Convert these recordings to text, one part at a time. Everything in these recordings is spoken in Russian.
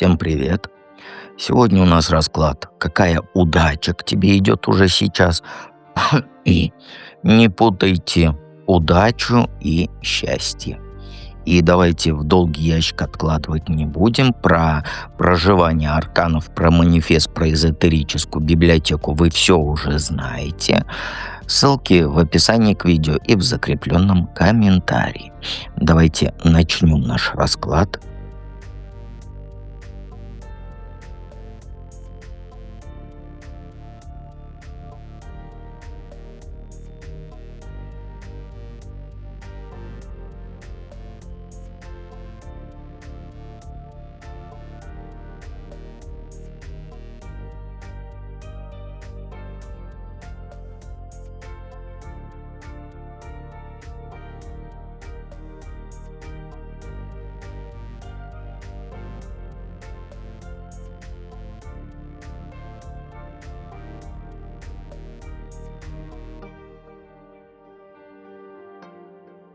Всем привет! Сегодня у нас расклад «Какая удача к тебе идет уже сейчас?» И не путайте удачу и счастье. И давайте в долгий ящик откладывать не будем. Про проживание арканов, про манифест, про эзотерическую библиотеку вы все уже знаете. Ссылки в описании к видео и в закрепленном комментарии. Давайте начнем наш расклад.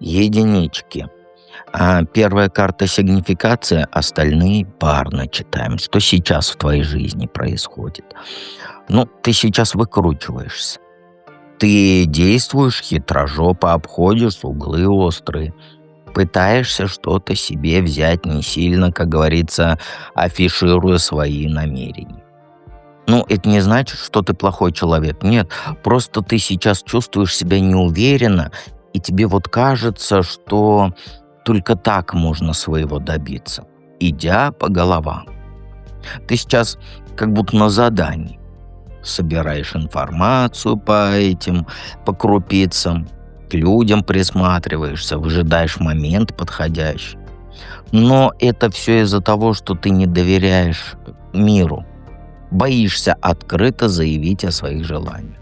Единички. Первая карта сигнификация, остальные парно читаем. Что сейчас в твоей жизни происходит? Ну, ты сейчас выкручиваешься. Ты действуешь хитрожопо, обходишь углы острые. Пытаешься что-то себе взять не сильно, как говорится, афишируя свои намерения. Ну, это не значит, что ты плохой человек. Нет, просто ты сейчас чувствуешь себя неуверенно, и тебе вот кажется, что только так можно своего добиться, идя по головам. Ты сейчас как будто на задании. Собираешь информацию по крупицам, к людям присматриваешься, выжидаешь момент подходящий. Но это все из-за того, что ты не доверяешь миру. Боишься открыто заявить о своих желаниях.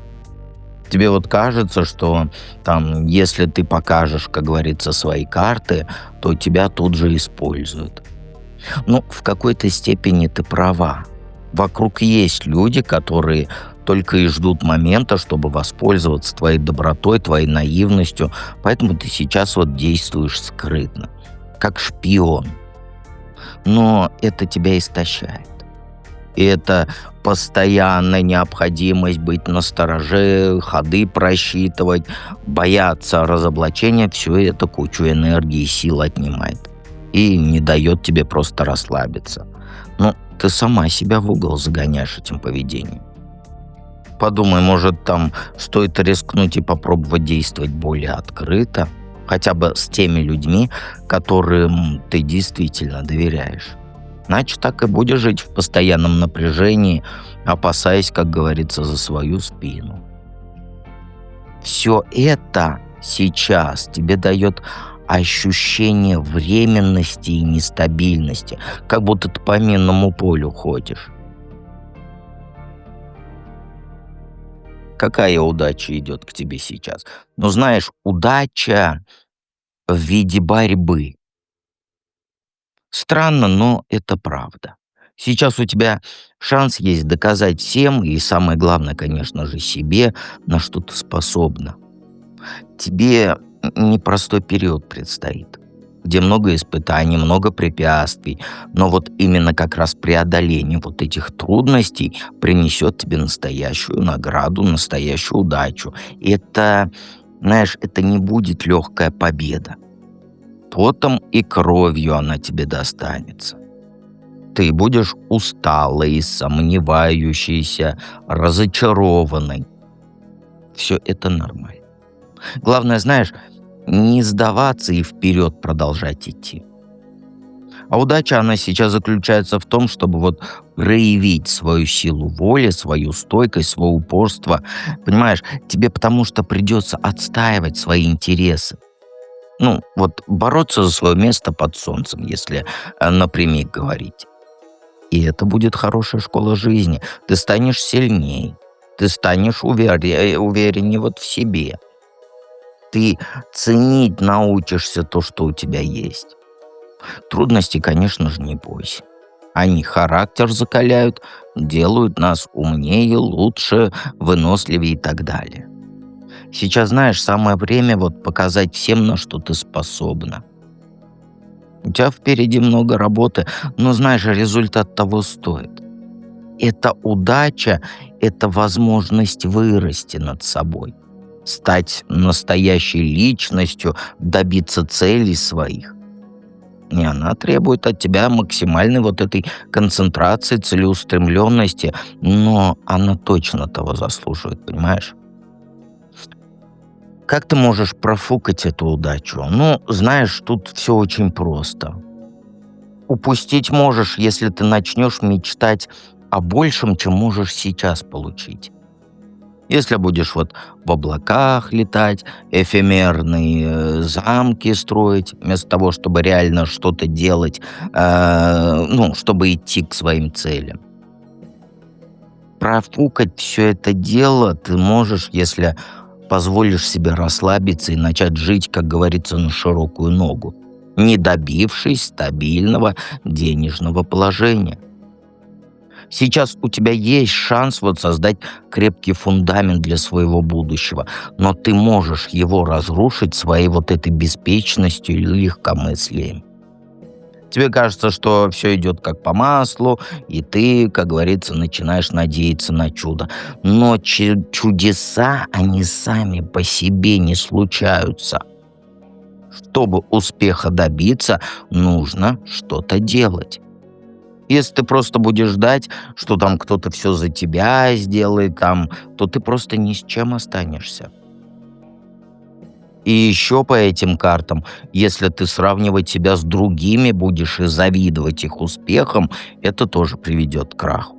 Тебе вот кажется, что там, если ты покажешь, как говорится, свои карты, то тебя тут же используют. Ну, в какой-то степени ты права. Вокруг есть люди, которые только и ждут момента, чтобы воспользоваться твоей добротой, твоей наивностью. Поэтому ты сейчас вот действуешь скрытно, как шпион. Но это тебя истощает. И это постоянная необходимость быть настороже, ходы просчитывать, бояться разоблачения, все это кучу энергии и сил отнимает. И не дает тебе просто расслабиться. Но ты сама себя в угол загоняешь этим поведением. Подумай, может, там стоит рискнуть и попробовать действовать более открыто, хотя бы с теми людьми, которым ты действительно доверяешь. Иначе так и будешь жить в постоянном напряжении, опасаясь, как говорится, за свою спину. Все это сейчас тебе дает ощущение временности и нестабильности, как будто ты по минному полю ходишь. Какая удача идет к тебе сейчас? Ну, знаешь, удача в виде борьбы. Странно, но это правда. Сейчас у тебя шанс есть доказать всем, и самое главное, конечно же, себе, на что ты способна. Тебе непростой период предстоит, где много испытаний, много препятствий, но вот именно как раз преодоление вот этих трудностей принесет тебе настоящую награду, настоящую удачу. Это, знаешь, это не будет легкая победа. Потом и кровью она тебе достанется. Ты будешь усталой, сомневающейся, разочарованной. Все это нормально. Главное, знаешь, не сдаваться и вперед продолжать идти. А удача, она сейчас заключается в том, чтобы вот проявить свою силу воли, свою стойкость, свое упорство. Понимаешь, тебе потому что придется отстаивать свои интересы. Ну, вот бороться за свое место под солнцем, если напрямик говорить. И это будет хорошая школа жизни. Ты станешь сильнее, ты станешь увереннее вот в себе. Ты ценить научишься то, что у тебя есть. Трудности, конечно же, не бойся. Они характер закаляют, делают нас умнее, лучше, выносливее и так далее. Сейчас, знаешь, самое время вот показать всем, на что ты способна. У тебя впереди много работы, но знаешь, результат того стоит. Это удача, это возможность вырасти над собой, стать настоящей личностью, добиться целей своих. И она требует от тебя максимальной вот этой концентрации, целеустремленности, но она точно того заслуживает, понимаешь? Как ты можешь профукать эту удачу? Ну, знаешь, тут все очень просто. Упустить можешь, если ты начнешь мечтать о большем, чем можешь сейчас получить. Если будешь вот в облаках летать, эфемерные замки строить, вместо того, чтобы реально что-то делать, ну, чтобы идти к своим целям. Профукать все это дело ты можешь, если позволишь себе расслабиться и начать жить, как говорится, на широкую ногу, не добившись стабильного денежного положения. Сейчас у тебя есть шанс вот создать крепкий фундамент для своего будущего, но ты можешь его разрушить своей вот этой беспечностью или легкомыслием. Тебе кажется, что все идет как по маслу, и ты, как говорится, начинаешь надеяться на чудо. Но чудеса, они сами по себе не случаются. Чтобы успеха добиться, нужно что-то делать. Если ты просто будешь ждать, что там кто-то все за тебя сделает, там, то ты просто ни с чем останешься. И еще по этим картам, если ты сравнивать себя с другими будешь и завидовать их успехам, это тоже приведет к краху.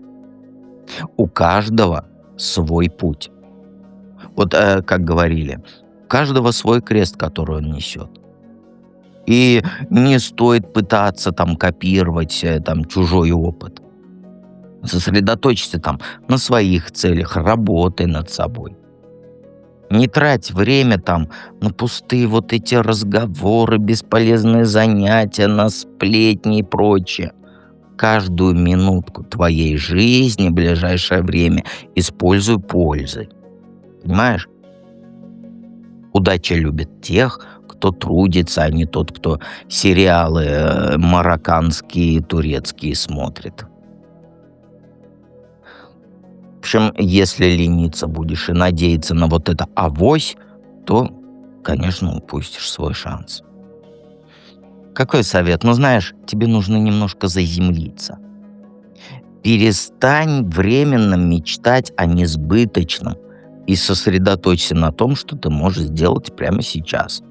У каждого свой путь. Вот как говорили, у каждого свой крест, который он несет. И не стоит пытаться там копировать там чужой опыт. Сосредоточься там на своих целях, работай над собой. Не трать время там на пустые вот эти разговоры, бесполезные занятия, на сплетни и прочее. Каждую минутку твоей жизни в ближайшее время используй пользой. Понимаешь? Удача любит тех, кто трудится, а не тот, кто сериалы марокканские, турецкие смотрит. В общем, если лениться будешь и надеяться на вот это авось, то, конечно, упустишь свой шанс. Какой совет? Ну, знаешь, тебе нужно немножко заземлиться. Перестань временно мечтать о несбыточном и сосредоточься на том, что ты можешь сделать прямо сейчас.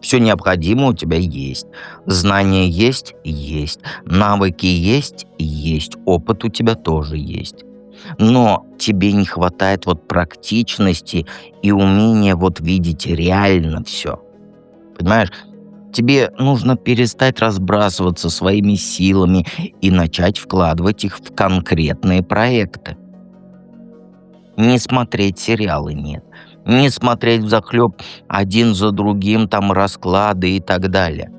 Все необходимое у тебя есть. Знания есть? Есть. Навыки есть? Есть. Опыт у тебя тоже есть. Но тебе не хватает вот практичности и умения вот видеть реально все. Понимаешь? Тебе нужно перестать разбрасываться своими силами и начать вкладывать их в конкретные проекты. Не смотреть сериалы, нет. Не смотреть взахлеб один за другим там расклады и так далее.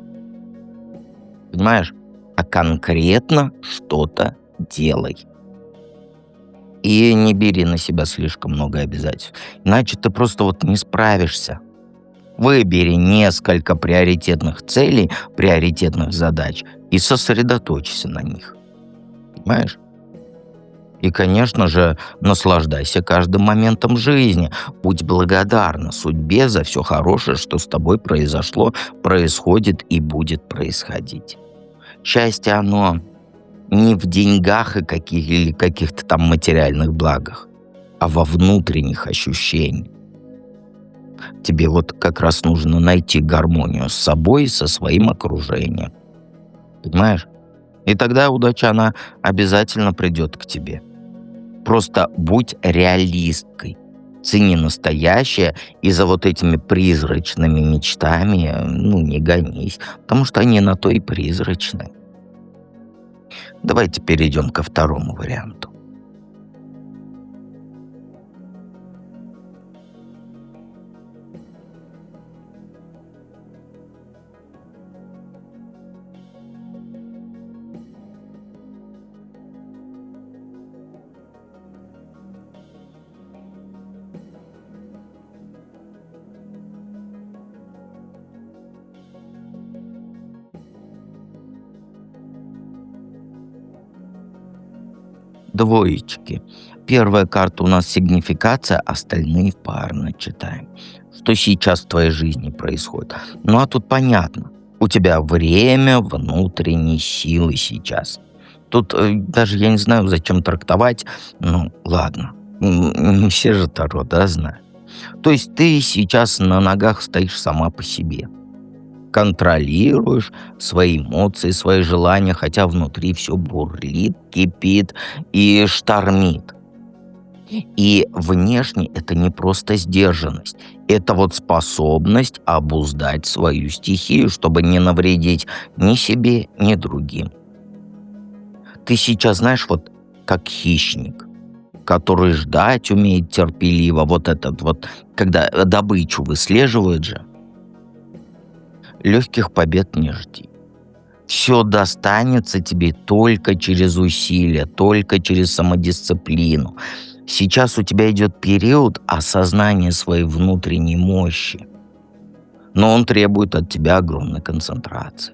Понимаешь? А конкретно что-то делай. И не бери на себя слишком много обязательств. Иначе ты просто вот не справишься. Выбери несколько приоритетных целей, приоритетных задач и сосредоточься на них. Понимаешь? И, конечно же, наслаждайся каждым моментом жизни. Будь благодарна судьбе за все хорошее, что с тобой произошло, происходит и будет происходить. Счастье, оно не в деньгах и или каких-то там материальных благах, а во внутренних ощущениях. Тебе вот как раз нужно найти гармонию с собой и со своим окружением. Понимаешь? И тогда удача, она обязательно придет к тебе. Просто будь реалисткой. Цени настоящее и за вот этими призрачными мечтами, ну, не гонись, потому что они на то и призрачны. Давайте перейдем ко второму варианту. двоечки. Первая карта у нас сигнификация, остальные парно читаем. Что сейчас в твоей жизни происходит? Ну а тут понятно. У тебя время внутренней силы сейчас. Тут даже я не знаю, зачем трактовать. Ну, ладно. Не все же Таро, да, знают. То есть ты сейчас на ногах стоишь сама по себе. Контролируешь свои эмоции, свои желания, хотя внутри все бурлит, кипит и штормит. И внешне это не просто сдержанность. Это вот способность обуздать свою стихию, чтобы не навредить ни себе, ни другим. Ты сейчас, знаешь, вот как хищник, который ждать умеет терпеливо, вот этот вот, когда добычу выслеживают же, легких побед не жди. Все достанется тебе только через усилия, только через самодисциплину. Сейчас у тебя идет период осознания своей внутренней мощи, но он требует от тебя огромной концентрации.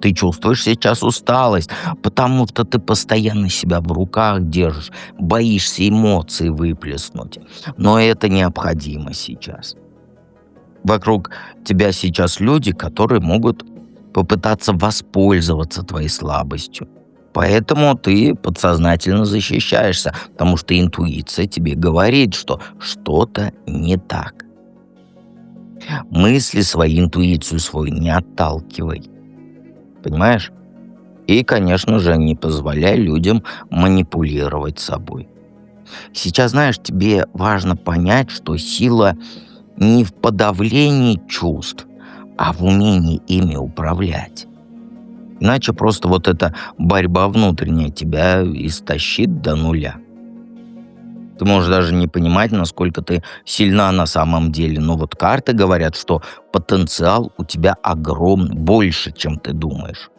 Ты чувствуешь сейчас усталость, потому что ты постоянно себя в руках держишь, боишься эмоции выплеснуть. Но это необходимо сейчас. Вокруг тебя сейчас люди, которые могут попытаться воспользоваться твоей слабостью. Поэтому ты подсознательно защищаешься, потому что интуиция тебе говорит, что что-то не так. Мысли свои, интуицию свою не отталкивай. Понимаешь? И, конечно же, не позволяй людям манипулировать собой. Сейчас, знаешь, тебе важно понять, что сила не в подавлении чувств, а в умении ими управлять. Иначе просто вот эта борьба внутренняя тебя истощит до нуля. Ты можешь даже не понимать, насколько ты сильна на самом деле. Но вот карты говорят, что потенциал у тебя огромный, больше, чем ты думаешь.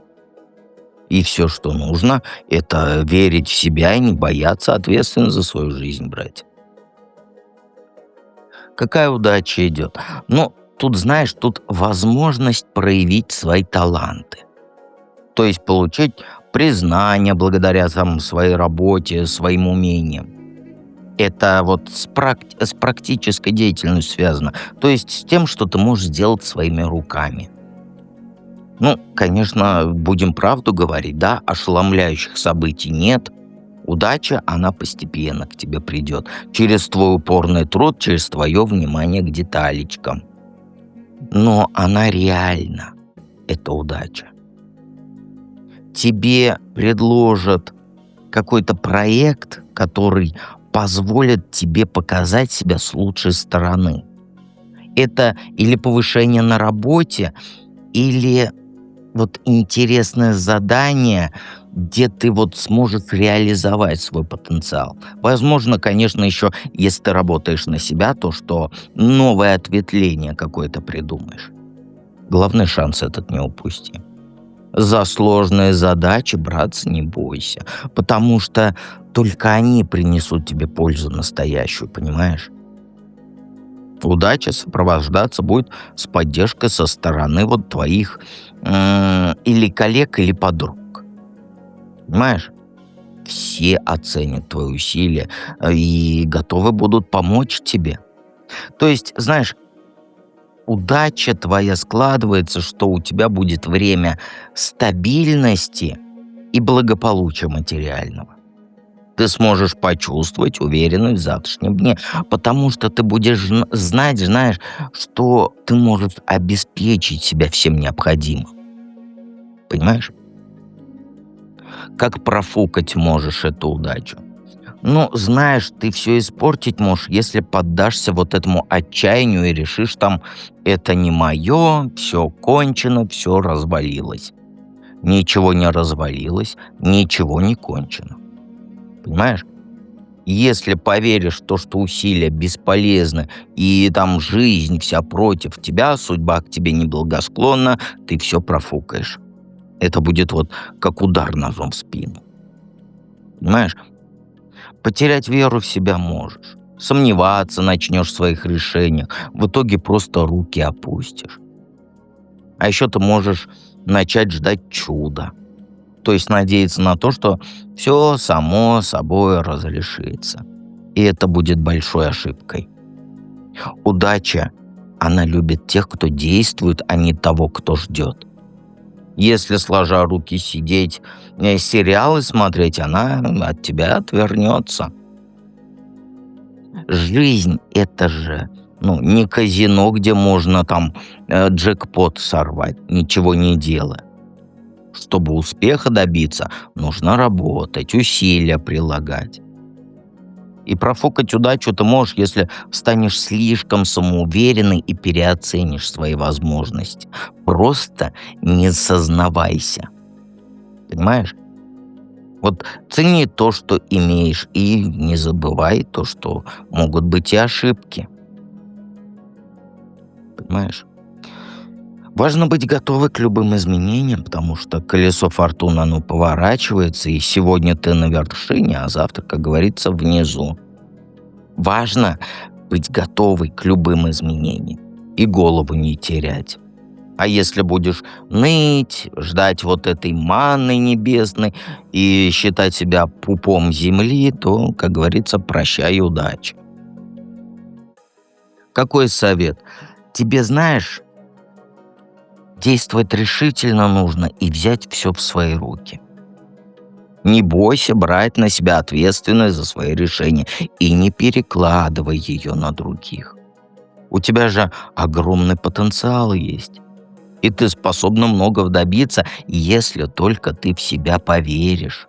И все, что нужно, это верить в себя и не бояться ответственность за свою жизнь брать. Какая удача идет? Ну, тут, знаешь, тут возможность проявить свои таланты. То есть получить признание благодаря своей работе, своим умениям. Это вот с практической деятельностью связано. То есть с тем, что ты можешь сделать своими руками. Ну, конечно, будем правду говорить, да, ошеломляющих событий нет. Удача, она постепенно к тебе придет. Через твой упорный труд, через твое внимание к деталечкам. Но она реальна, эта удача. Тебе предложат какой-то проект, который позволит тебе показать себя с лучшей стороны. Это или повышение на работе, или вот интересное задание, где ты вот сможешь реализовать свой потенциал. Возможно, конечно, еще, если ты работаешь на себя, то что новое ответвление какое-то придумаешь. Главный шанс этот не упусти. За сложные задачи браться не бойся, потому что только они принесут тебе пользу настоящую, понимаешь? Удача сопровождаться будет с поддержкой со стороны вот твоих или коллег, или подруг. Понимаешь? Все оценят твои усилия и готовы будут помочь тебе. То есть, знаешь, удача твоя складывается, что у тебя будет время стабильности и благополучия материального. Ты сможешь почувствовать уверенность в завтрашнем дне, потому что ты будешь знать, знаешь, что ты можешь обеспечить себя всем необходимым. Понимаешь? Как профукать можешь эту удачу? Ну, знаешь, ты все испортить можешь, если поддашься вот этому отчаянию и решишь там, это не мое, все кончено, все развалилось. Ничего не развалилось, ничего не кончено. Понимаешь? Если поверишь в то, что усилия бесполезны, и там жизнь вся против тебя, судьба к тебе неблагосклонна, ты все профукаешь. Это будет вот как удар ножом в спину. Понимаешь? Потерять веру в себя можешь. Сомневаться начнешь в своих решениях. В итоге просто руки опустишь. А еще ты можешь начать ждать чуда. То есть надеяться на то, что все само собой разрешится. И это будет большой ошибкой. Удача, она любит тех, кто действует, а не того, кто ждет. Если сложа руки сидеть, сериалы смотреть, она от тебя отвернется. Жизнь — это же не казино, где можно там джекпот сорвать, ничего не делая. Чтобы успеха добиться, нужно работать, усилия прилагать. И профукать удачу ты можешь, если станешь слишком самоуверенный и переоценишь свои возможности. Просто не сознавайся. Понимаешь? Вот цени то, что имеешь, и не забывай то, что могут быть и ошибки. Понимаешь? Важно быть готовы к любым изменениям, потому что колесо фортуны, оно поворачивается, и сегодня ты на вершине, а завтра, как говорится, внизу. Важно быть готовой к любым изменениям и голову не терять. А если будешь ныть, ждать вот этой манны небесной и считать себя пупом земли, то, как говорится, прощай удачи. Какой совет? Тебе, знаешь, действовать решительно нужно и взять все в свои руки. Не бойся брать на себя ответственность за свои решения и не перекладывай ее на других. У тебя же огромный потенциал есть. И ты способна много добиться, если только ты в себя поверишь.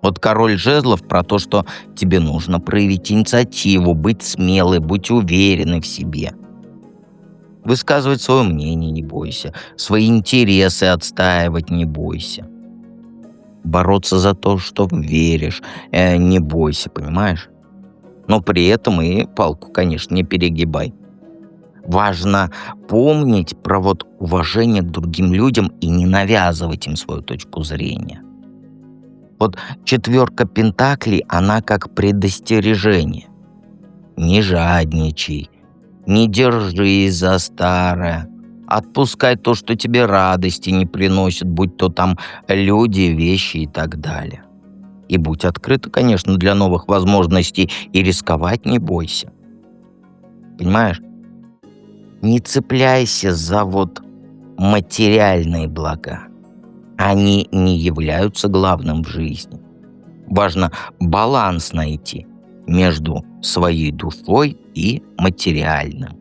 Вот король жезлов про то, что тебе нужно проявить инициативу, быть смелой, быть уверенной в себе. Высказывать свое мнение не бойся, свои интересы отстаивать не бойся. Бороться за то, что веришь, не бойся, понимаешь? Но при этом и палку, конечно, не перегибай. Важно помнить про вот уважение к другим людям и не навязывать им свою точку зрения. Вот четверка пентаклей, она как предостережение. Не жадничай, не держись за старое. Отпускай то, что тебе радости не приносит, будь то там люди, вещи и так далее. И будь открыта, конечно, для новых возможностей, и рисковать не бойся. Понимаешь? Не цепляйся за вот материальные блага. Они не являются главным в жизни. Важно баланс найти между своей душой и материальным.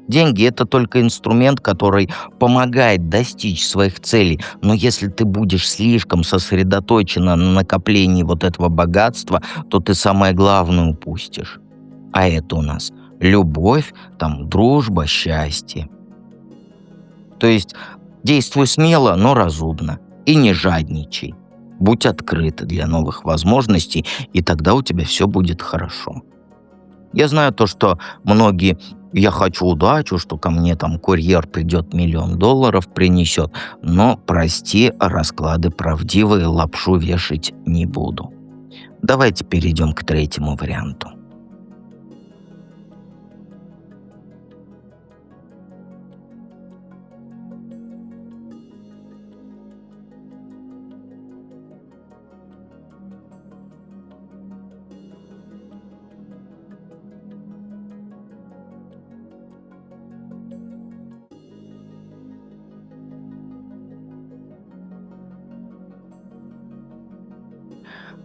Деньги — это только инструмент, который помогает достичь своих целей. Но если ты будешь слишком сосредоточена на накоплении вот этого богатства, то ты самое главное упустишь. А это у нас любовь, там, дружба, счастье. То есть действуй смело, но разумно. И не жадничай. Будь открыта для новых возможностей, и тогда у тебя все будет хорошо. Я знаю то, что многие: я хочу удачу, что ко мне там курьер придет, $1 000 000 принесет. Но, прости, расклады правдивые, лапшу вешать не буду. Давайте перейдем к третьему варианту.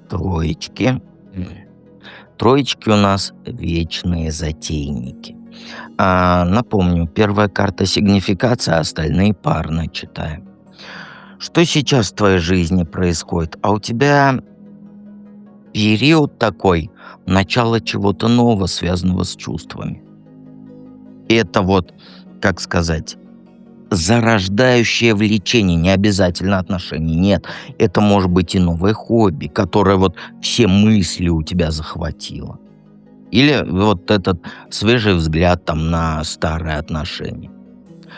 Троечки. Троечки у нас вечные затейники. Напомню, первая карта — сигнификация, а остальные парно читаем. Что сейчас в твоей жизни происходит? А у тебя период такой, начало чего-то нового, связанного с чувствами. И это вот, как сказать, зарождающее влечение, не обязательно отношения, нет. Это может быть и новое хобби, которое вот все мысли у тебя захватило. Или вот этот свежий взгляд там на старые отношения.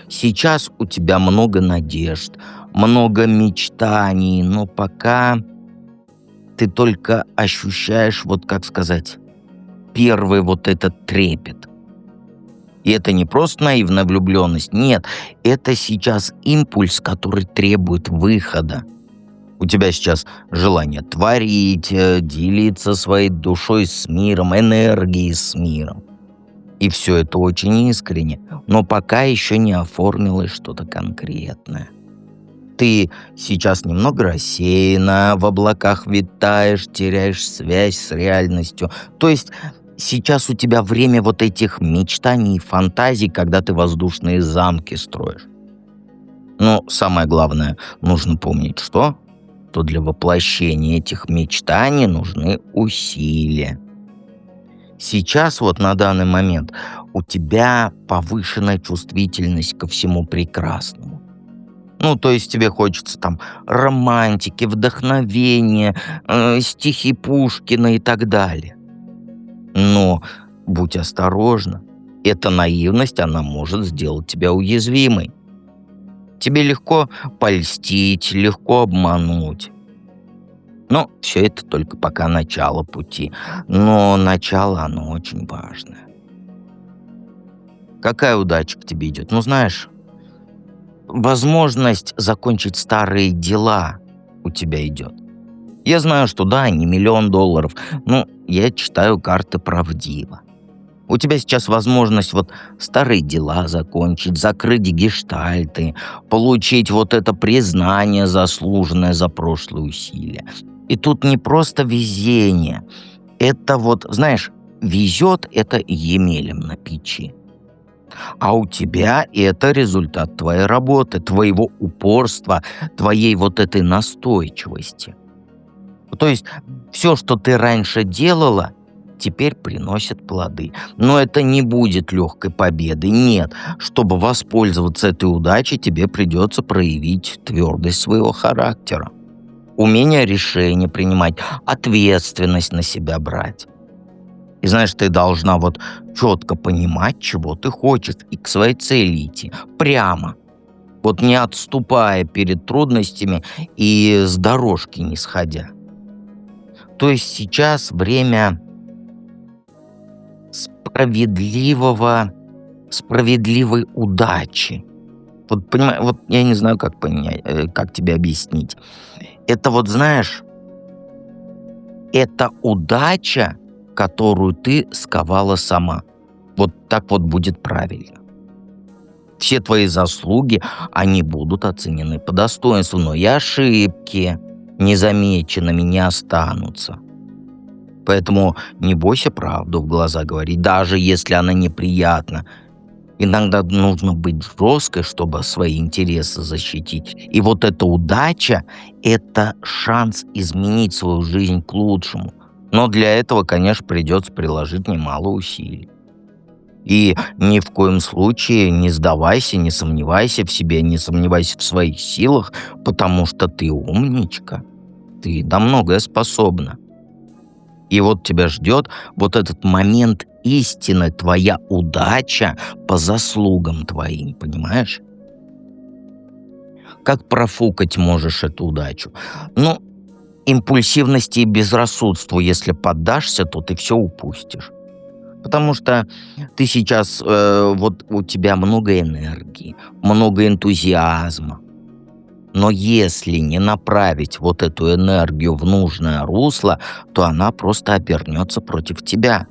Сейчас у тебя много надежд, много мечтаний, но пока ты только ощущаешь, вот как сказать, первый вот этот трепет. И это не просто наивная влюбленность, нет, это сейчас импульс, который требует выхода. У тебя сейчас желание творить, делиться своей душой с миром, энергией с миром. И все это очень искренне, но пока еще не оформилось что-то конкретное. Ты сейчас немного рассеяна, в облаках витаешь, теряешь связь с реальностью. То есть сейчас у тебя время вот этих мечтаний и фантазий, когда ты воздушные замки строишь. Но самое главное, нужно помнить, что для воплощения этих мечтаний нужны усилия. Сейчас вот на данный момент у тебя повышенная чувствительность ко всему прекрасному. Ну, то есть тебе хочется там романтики, вдохновения, стихи Пушкина и так далее. Но будь осторожна. Эта наивность, она может сделать тебя уязвимой. Тебе легко польстить, легко обмануть. Но все это только пока начало пути. Но начало, оно очень важное. Какая удача к тебе идет? Ну, знаешь, возможность закончить старые дела у тебя идет. Я знаю, что да, не $1 000 000, но я читаю карты правдиво. У тебя сейчас возможность вот старые дела закончить, закрыть гештальты, получить вот это признание заслуженное за прошлые усилия. И тут не просто везение. Это вот, знаешь, везет это емелем на печи. А у тебя это результат твоей работы, твоего упорства, твоей вот этой настойчивости. То есть все, что ты раньше делала, теперь приносит плоды. Но это не будет легкой победы. Нет, чтобы воспользоваться этой удачей, тебе придется проявить твердость своего характера, умение решения принимать, ответственность на себя брать. И знаешь, ты должна вот четко понимать, чего ты хочешь, и к своей цели идти. Прямо. Вот не отступая перед трудностями и с дорожки не сходя. То есть сейчас время справедливой удачи. Вот понимаю, вот я не знаю, как тебе объяснить. Это вот, знаешь, это удача, которую ты сковала сама. Вот так вот будет правильно. Все твои заслуги, они будут оценены по достоинству, но и ошибки незамеченными не останутся. Поэтому не бойся правду в глаза говорить, даже если она неприятна. Иногда нужно быть жесткой, чтобы свои интересы защитить. И вот эта удача– это шанс изменить свою жизнь к лучшему. Но для этого, конечно, придется приложить немало усилий. И ни в коем случае не сдавайся, не сомневайся в себе, не сомневайся в своих силах, потому что ты умничка, ты на многое способна. И вот тебя ждет вот этот момент истины, твоя удача по заслугам твоим, понимаешь? Как профукать можешь эту удачу? Ну, импульсивности и безрассудству, если поддашься, то ты все упустишь. Потому что ты сейчас, вот у тебя много энергии, много энтузиазма. Но если не направить вот эту энергию в нужное русло, то она просто обернется против тебя.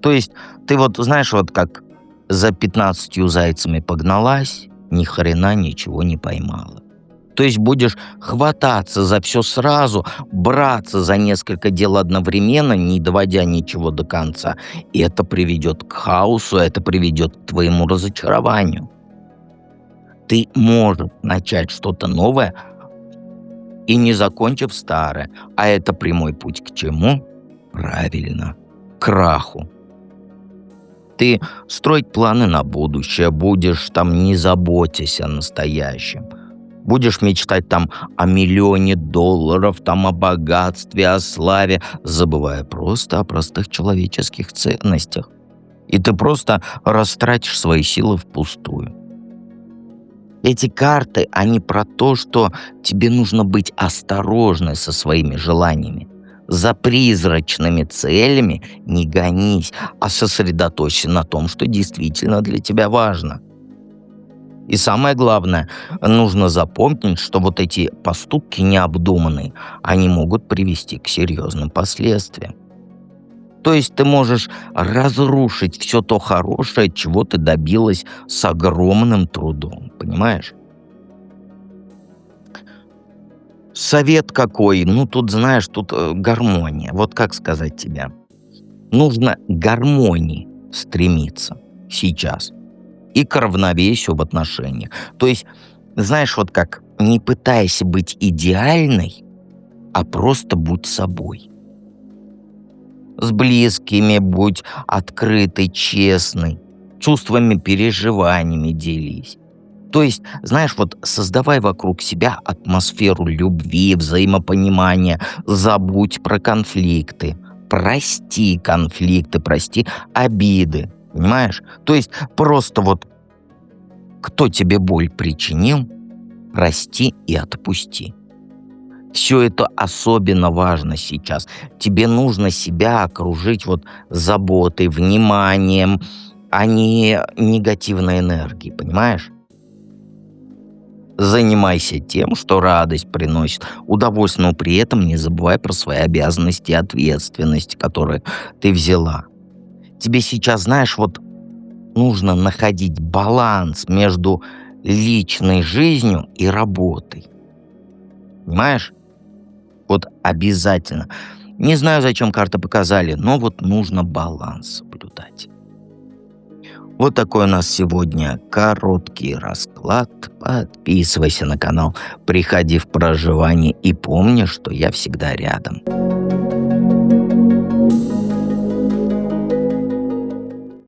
То есть ты вот знаешь, вот как за 15 зайцами погналась, ни хрена ничего не поймала. То есть будешь хвататься за все сразу, браться за несколько дел одновременно, не доводя ничего до конца. И это приведет к хаосу, это приведет к твоему разочарованию. Ты можешь начать что-то новое и не закончив старое. А это прямой путь к чему? Правильно, к краху. Ты строить планы на будущее будешь, там не заботясь о настоящем. Будешь мечтать там о $1 000 000, там о богатстве, о славе, забывая просто о простых человеческих ценностях. И ты просто растратишь свои силы впустую. Эти карты, они про то, что тебе нужно быть осторожной со своими желаниями. За призрачными целями не гонись, а сосредоточься на том, что действительно для тебя важно. И самое главное, нужно запомнить, что вот эти поступки необдуманные, они могут привести к серьезным последствиям. То есть ты можешь разрушить все то хорошее, чего ты добилась с огромным трудом, понимаешь? Совет какой? Ну, тут, знаешь, тут гармония. Вот как сказать тебе? Нужно к гармонии стремиться сейчас и к равновесию в отношениях. То есть, знаешь, вот как, не пытайся быть идеальной, а просто будь собой. С близкими будь открытой, честной, чувствами, переживаниями делись. То есть, знаешь, вот создавай вокруг себя атмосферу любви, взаимопонимания, забудь про конфликты, прости обиды, понимаешь? То есть просто вот кто тебе боль причинил, прости и отпусти. Все это особенно важно сейчас. Тебе нужно себя окружить вот заботой, вниманием, а не негативной энергией, понимаешь? Занимайся тем, что радость приносит удовольствие, но при этом не забывай про свои обязанности и ответственность, которые ты взяла. Тебе сейчас, знаешь, вот нужно находить баланс между личной жизнью и работой. Понимаешь? Вот обязательно. Не знаю, зачем карты показали, но вот нужно баланс соблюдать. Вот такой у нас сегодня короткий расклад. Подписывайся на канал, приходи в проживание и помни, что я всегда рядом.